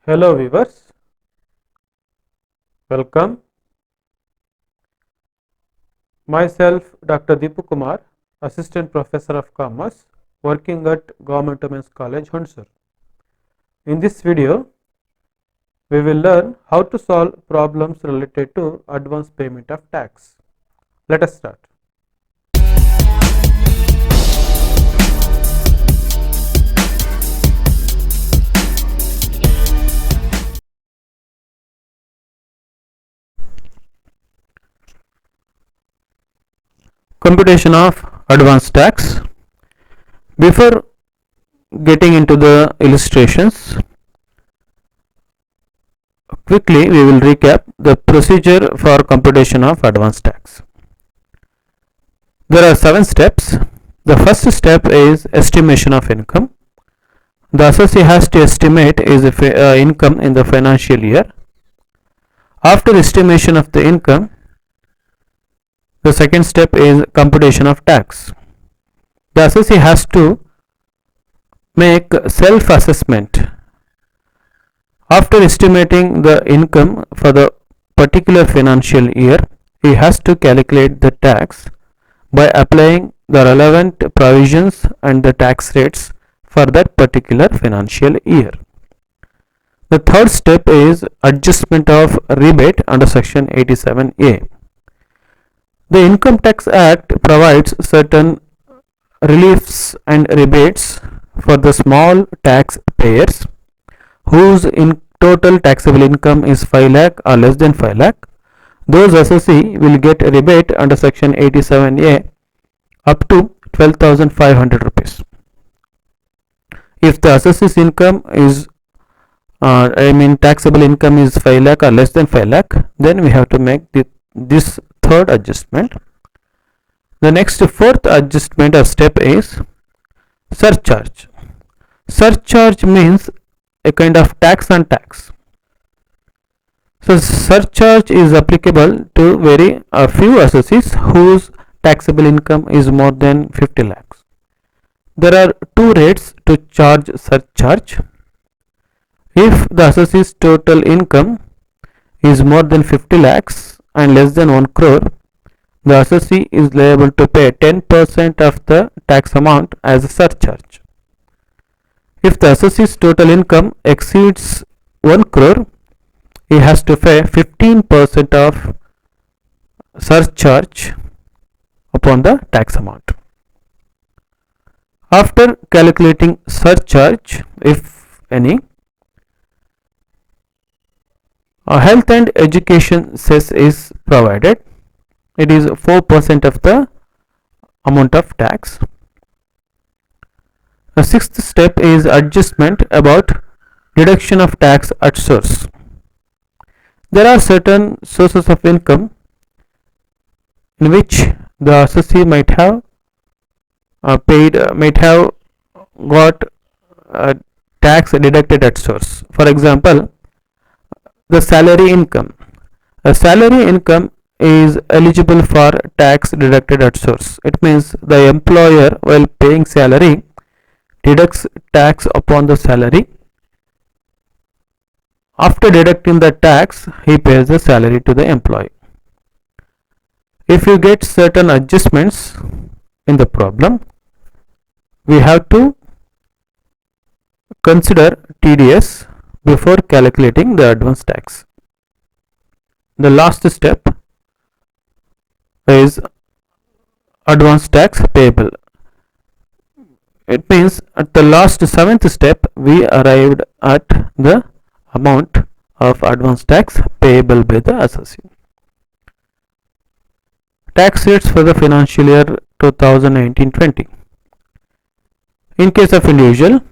Hello viewers, welcome. Myself Dr. Deepu Kumar, Assistant Professor of Commerce working at Government Women's College, Hunsur. In this video, we will learn how to solve problems related to advance payment of tax. Let us start. Computation of advance tax. Before getting into the illustrations, quickly we will recap the procedure for computation of advance tax. There are 7 steps. The first step is estimation of income. The assessee has to estimate his income in the financial year. After estimation of the income, the second step is computation of tax. The assessee has to make self-assessment. After estimating the income for the particular financial year, he has to calculate the tax by applying the relevant provisions and the tax rates for that particular financial year. The third step is adjustment of rebate under section 87A. The Income Tax Act provides certain reliefs and rebates for the small tax payers whose total taxable income is 5 lakh or less than 5 lakh. Those assessee will get a rebate under section 87A up to 12,500 rupees. If the assessee's income is taxable income is 5 lakh or less than 5 lakh, then we have to make this third adjustment. The next fourth adjustment or step is surcharge. Surcharge means a kind of tax on tax. So surcharge is applicable to very few assessees whose taxable income is more than 50 lakhs. There are two rates to charge surcharge. If the assessee's total income is more than 50 lakhs and less than 1 crore, the assessee is liable to pay 10% of the tax amount as a surcharge. If the assessee's total income exceeds 1 crore, he has to pay 15% of surcharge upon the tax amount. After calculating surcharge, if any, a health and education cess is provided. It is 4% of the amount of tax. The sixth step is adjustment about deduction of tax at source. There are certain sources of income in which the assessee might have got tax deducted at source. For example, the salary income. A salary income is eligible for tax deducted at source. It means the employer, while paying salary, deducts tax upon the salary. After deducting the tax, he pays the salary to the employee. If you get certain adjustments in the problem, we have to consider TDS before calculating the advance tax. The last step is advance tax payable. It means at the last 7th step we arrived at the amount of advance tax payable by the assessee. Tax rates for the financial year 2019-20. In case of individual,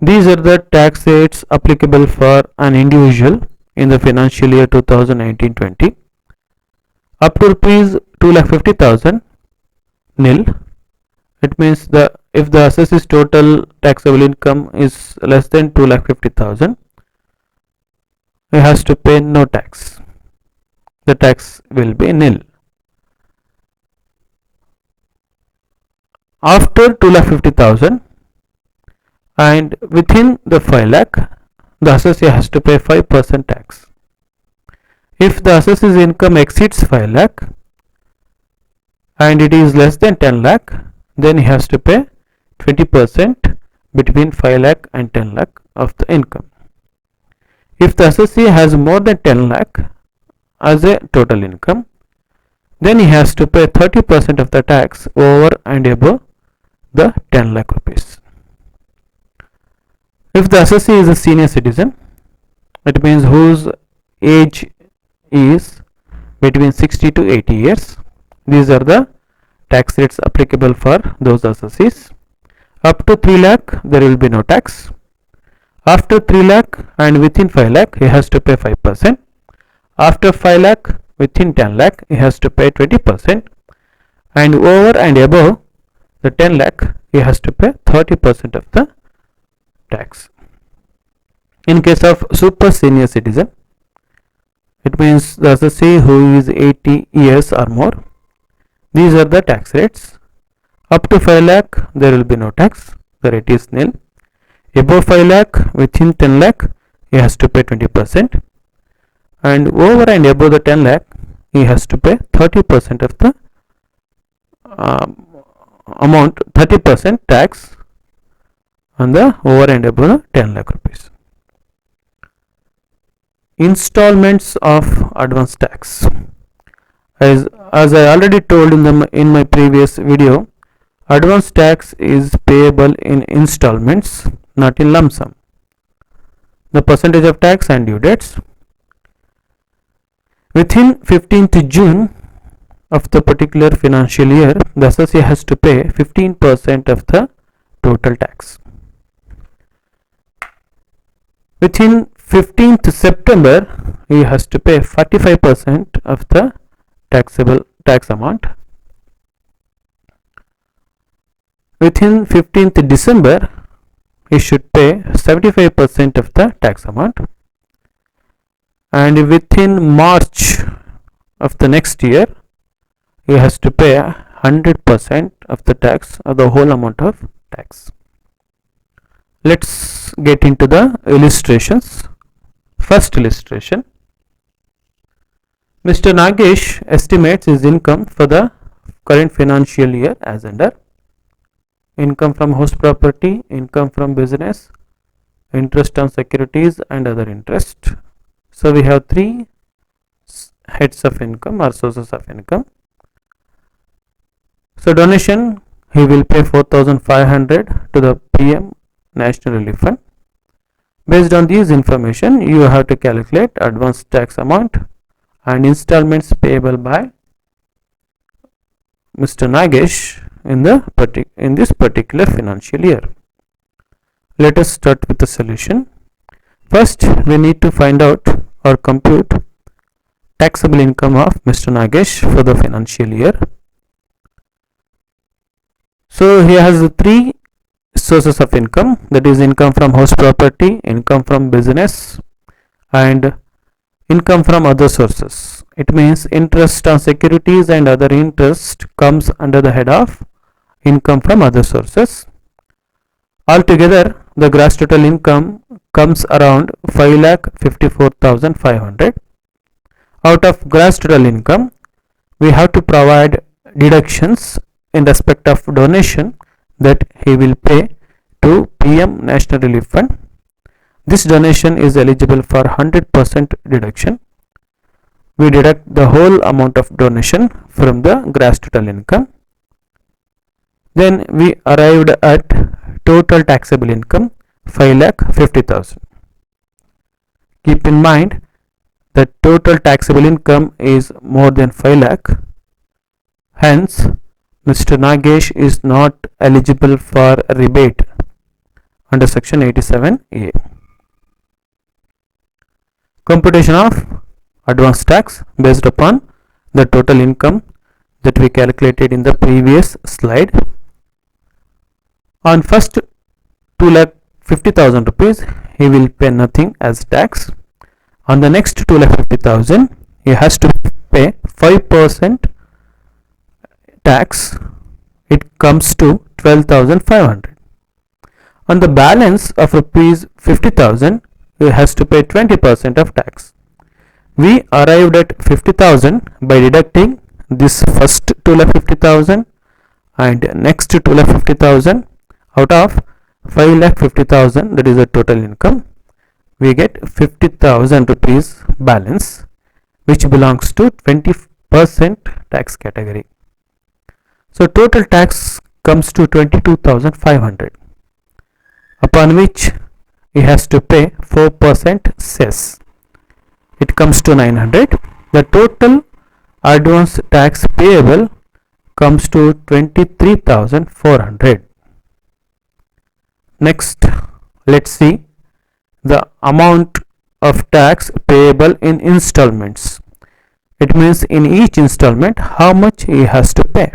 these are the tax rates applicable for an individual in the financial year 2019-20. Up to rupees 2,50,000 nil. It means if the assessee's total taxable income is less than 2,50,000, he has to pay no tax. The tax will be nil. After 2,50,000 and within the 5 lakh, the assessee has to pay 5% tax. If the assessee's income exceeds 5 lakh and it is less than 10 lakh, then he has to pay 20% between 5 lakh and 10 lakh of the income. If the assessee has more than 10 lakh as a total income, then he has to pay 30% of the tax over and above the 10 lakh rupees. If the assessee is a senior citizen, it means whose age is between 60 to 80 years, these are the tax rates applicable for those assessees. Up to 3 lakh there will be no tax. After 3 lakh and within 5 lakh he has to pay 5%. After 5 lakh within 10 lakh he has to pay 20%, and over and above the 10 lakh he has to pay 30% of the tax. In case of super senior citizen, it means the assessee who is 80 years or more, these are the tax rates. Up to 5 lakh there will be no tax, the rate is nil. Above 5 lakh within 10 lakh he has to pay 20%, and over and above the 10 lakh he has to pay 30% of the amount, 30% tax on the over and above the 10 lakh rupees. Installments of advance tax. As I already told in my previous video, advance tax is payable in installments, not in lump sum. The percentage of tax and due dates. Within 15th June of the particular financial year, the assessee has to pay 15% of the total tax. Within 15th September, he has to pay 45% of the taxable tax amount. Within 15th December, he should pay 75% of the tax amount, and within March of the next year he has to pay 100% of the tax, or the whole amount of tax. Let's get into the illustrations. First illustration, Mr. Nagesh estimates his income for the current financial year as under: income from house property, income from business, interest on securities and other interest. So we have three heads of income or sources of income. So donation, he will pay 4,500 to the PM National Relief Fund. Based on these information, you have to calculate advance tax amount and installments payable by Mr. Nagesh in this particular financial year. Let us start with the solution. First, we need to find out or compute taxable income of Mr. Nagesh for the financial year. So he has three sources of income, that is income from house property, income from business and income from other sources. It means interest on securities and other interest comes under the head of income from other sources. Altogether the gross total income comes around 5,54,500. Out of gross total income, we have to provide deductions in respect of donation that he will pay to PM National Relief Fund. This donation is eligible for 100% deduction. We deduct the whole amount of donation from the gross total income. Then we arrived at total taxable income 5,50,000. Keep in mind that total taxable income is more than 5 lakh. Hence, Mr. Nagesh is not eligible for a rebate under section 87A. Computation of advance tax based upon the total income that we calculated in the previous slide. On first 2,50,000 rupees, he will pay nothing as tax. On the next 2,50,000, he has to pay 5% tax. It comes to 12,500. On the balance of rupees 50,000, has to pay 20% of tax. We arrived at 50,000 by deducting this first 2,50,000 and next 2,50,000 out of 5,50,000, that is the total income. We get 50,000 rupees balance, which belongs to 20% tax category. So total tax comes to 22,500, upon which he has to pay 4% cess. It comes to 900. The total advance tax payable comes to 23,400. Next, let's see the amount of tax payable in installments. It means in each installment how much he has to pay.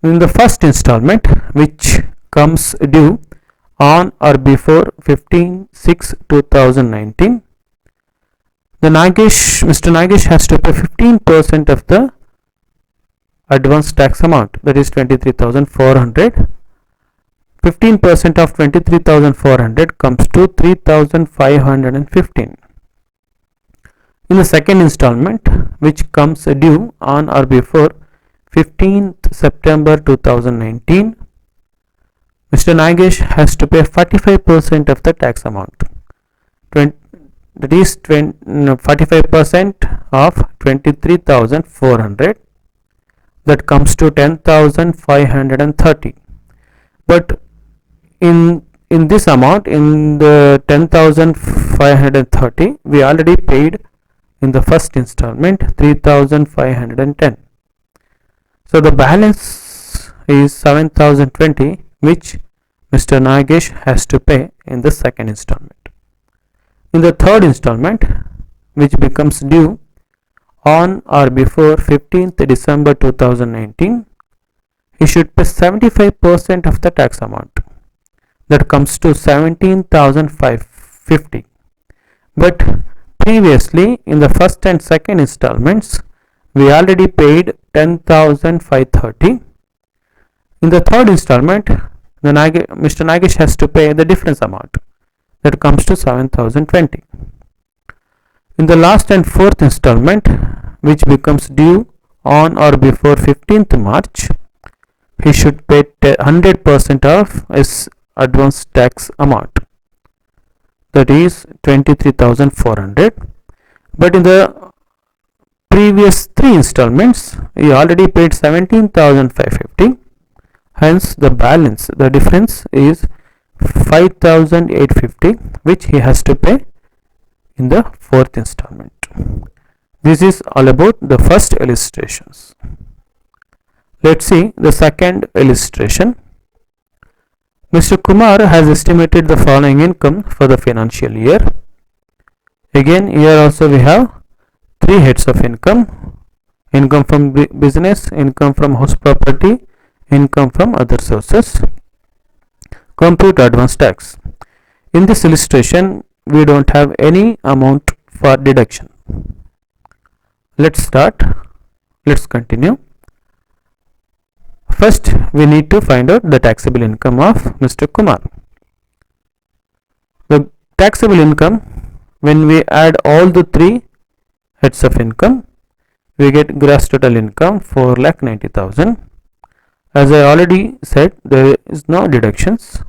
In the first installment, which comes due on or before 15/6/2019, Mr. Nagesh has to pay 15% of the advance tax amount, that is 23,400. 15% of 23,400 comes to 3,515. In the second installment, which comes due on or before 15th September 2019, Mr. Nagesh has to pay 45% of the tax amount. That is 45% of 23,400. That comes to 10,530. But in this amount, in the 10,530, we already paid in the first installment 3,510. So the balance is 7,020, which Mr. Nagesh has to pay in the second installment. In the third installment, which becomes due on or before 15th December 2019, he should pay 75% of the tax amount. That comes to 17,550. But previously, in the first and second installments, we already paid 10,530. In the third installment, Mr. Nagesh has to pay the difference amount. That comes to 7,020. In the last and fourth installment, which becomes due on or before 15th March, he should pay 100% of his advance tax amount, that is 23,400. But in the previous three installments, he already paid 17,550. Hence, the balance, the difference is 5,850, which he has to pay in the fourth installment. This is all about the first illustrations. Let's see the second illustration. Mr. Kumar has estimated the following income for the financial year. Again, here also we have three heads of income: income from business, income from house property, income from other sources. Compute advance tax. In this illustration, we don't have any amount for deduction. Let's start. Let's continue. First, we need to find out the taxable income of Mr. Kumar. The taxable income, when we add all the three heads of income, we get gross total income 4,90,000. As I already said, there is no deductions.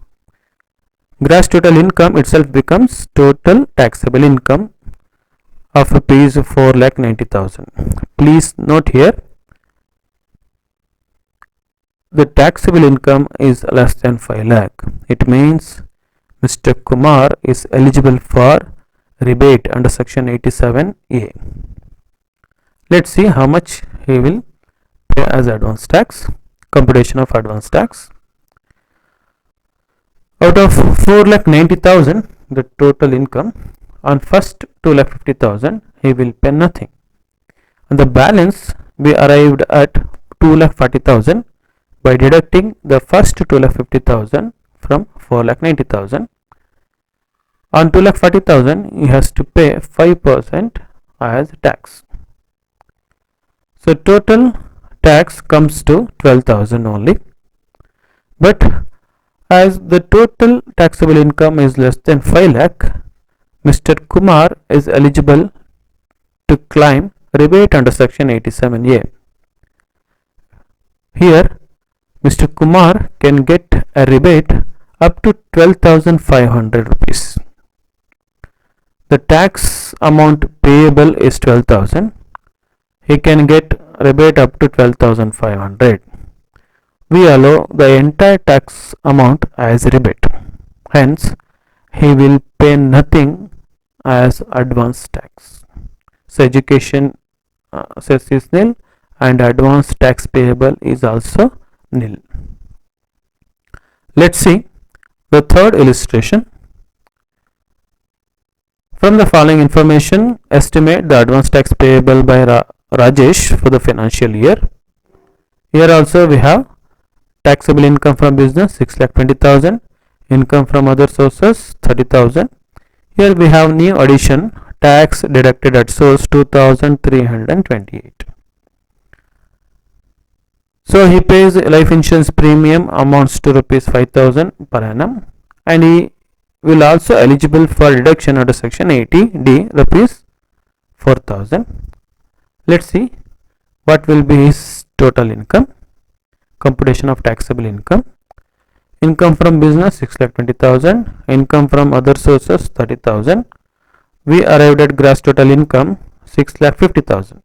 Gross total income itself becomes total taxable income of rupees 4,90,000. Please note here, the taxable income is less than 5 lakh. It means Mr. Kumar is eligible for rebate under section 87A. Let's see how much he will pay as advance tax. Computation of advance tax. Out of 4,90,000, the total income, on first 2,50,000, he will pay nothing. On the balance, we arrived at 2,40,000 by deducting the first 2,50,000 from 4,90,000. On 2,40,000, he has to pay 5% as tax. So total tax comes to 12,000 only. But As the total taxable income is less than 5 lakh, Mr. Kumar is eligible to claim rebate under section 87A. Here Mr. Kumar can get a rebate up to 12,500 rupees. The tax amount payable is 12,000. He can get rebate up to 12,500. We allow the entire tax amount as rebate. Hence, he will pay nothing as advance tax. So, education cess is nil and advance tax payable is also nil. Let's see the third illustration. From the following information, estimate the advance tax payable by Rajesh for the financial year. Here also we have taxable income from business 6,20,000, income from other sources 30,000. Here we have new addition, tax deducted at source 2,328. So he pays life insurance premium amounts to rupees 5,000 per annum, and he will also eligible for deduction under section 80D rupees 4,000. Let's see what will be his total income. Computation of taxable income. Income from business 6,20,000, income from other sources 30,000. We arrived at gross total income 6,50,000.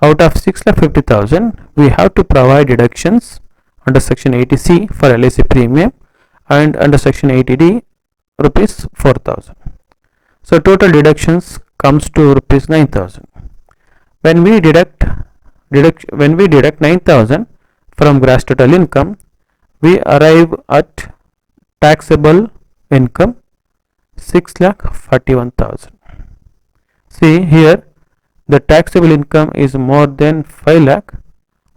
Out of 6,50,000, we have to provide deductions under section 80C for LIC premium and under section 80D rupees 4,000. So total deductions comes to rupees 9,000. When we deduct 9,000 from gross total income, we arrive at taxable income 6,41,000. See here, the taxable income is more than 5 lakh,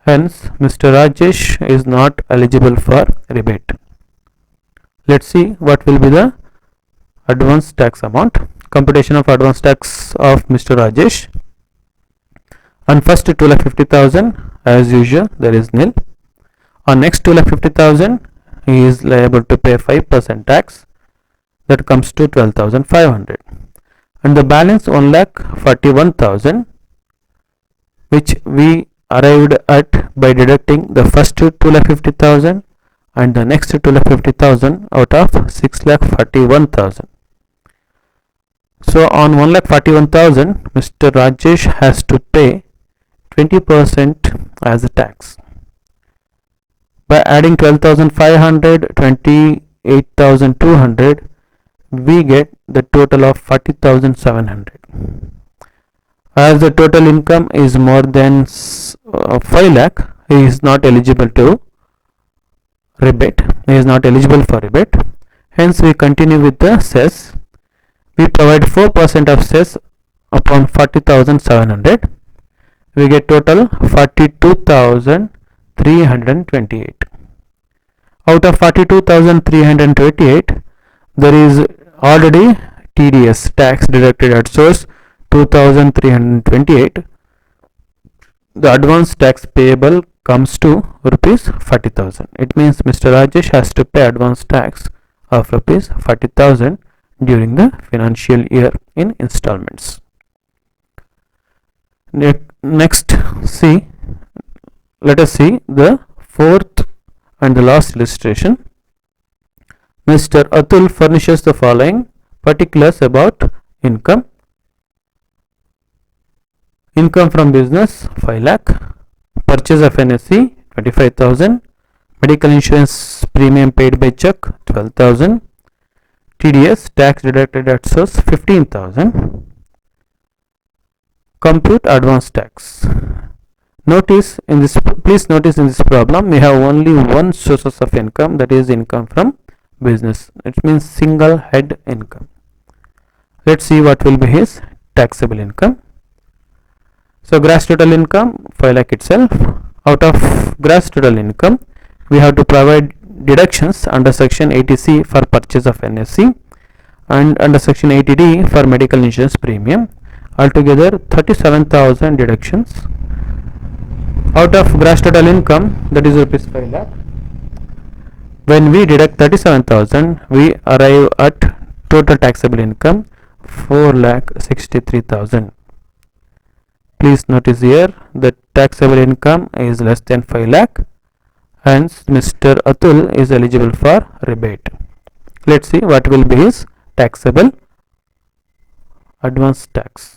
hence Mr. Rajesh is not eligible for rebate. Let's see what will be the advance tax amount. Computation of advance tax of Mr. Rajesh. On first 2,50,000, as usual, there is nil. On next 2,50,000, he is liable to pay 5% tax, that comes to 12,500. And the balance 1,41,000, which we arrived at by deducting the first 2,50,000 and the next 2,50,000 out of 6,41,000. So on 1,41,000, Mr. Rajesh has to pay 20% as a tax. By adding 12,500, 28,200, we get the total of 40,700. As the total income is more than 5 lakh, he is not eligible to rebate. He is not eligible for rebate. Hence, we continue with the cess. We provide 4% of cess upon 40,700. We get total 42,328. Out of 42,328, there is already TDS, tax deducted at source, 2,328. The advance tax payable comes to rupees 40,000. It means Mr. Rajesh has to pay advance tax of rupees 40,000 during the financial year in installments. Next, let us see the fourth and the last illustration. Mr. Atul furnishes the following particulars about income. Income from business 5 lakh, purchase of NSE 25,000, medical insurance premium paid by check 12,000, TDS, tax deducted at source 15,000. Compute advance tax. Please notice in this problem we have only one sources of income, that is income from business. It means single head income. Let's see what will be his taxable income. So gross total income 5 lakh itself. Out of gross total income, we have to provide deductions under section 80C for purchase of NSE and under section 80D for medical insurance premium. Altogether 37,000 deductions. Out of gross total income, that is rupees 5 lakh, When we deduct 37,000, we arrive at total taxable income 4,63,000. Please notice here the taxable income is less than 5 lakh, hence Mr. Atul is eligible for rebate. Let's see what will be his taxable advance tax.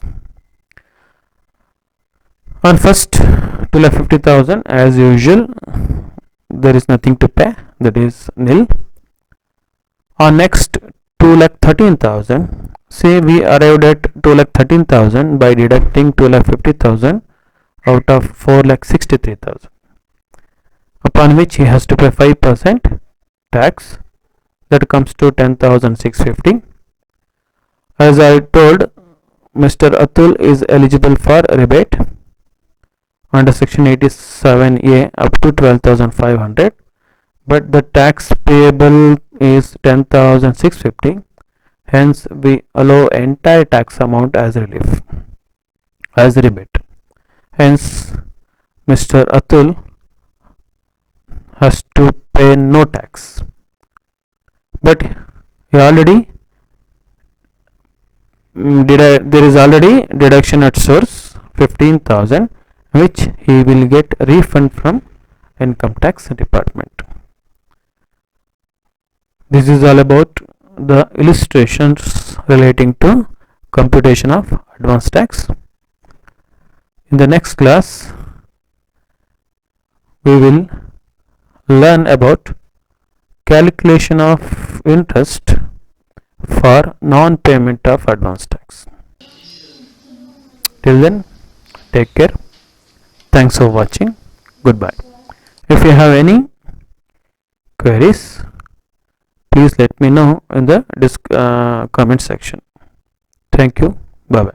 On first 2,50,000, as usual, there is nothing to pay, that is nil. On next 2,13,000, say we arrived at 2,13,000 by deducting 2,50,000 out of 4,63,000, upon which he has to pay 5% tax, that comes to 10,650. As I told, Mr. Atul is eligible for rebate under section 87A up to 12,500, but the tax payable is 10,650, hence we allow entire tax amount as relief, as rebate. Hence Mr. Atul has to pay no tax, but he already there is already deduction at source 15,000, which he will get refund from income tax department. This is all about the illustrations relating to computation of advance tax. In the next class, we will learn about calculation of interest for non-payment of advance tax. Till then, take care. Thanks for watching. Goodbye. If you have any queries, please let me know in the comment section. Thank you. Bye bye.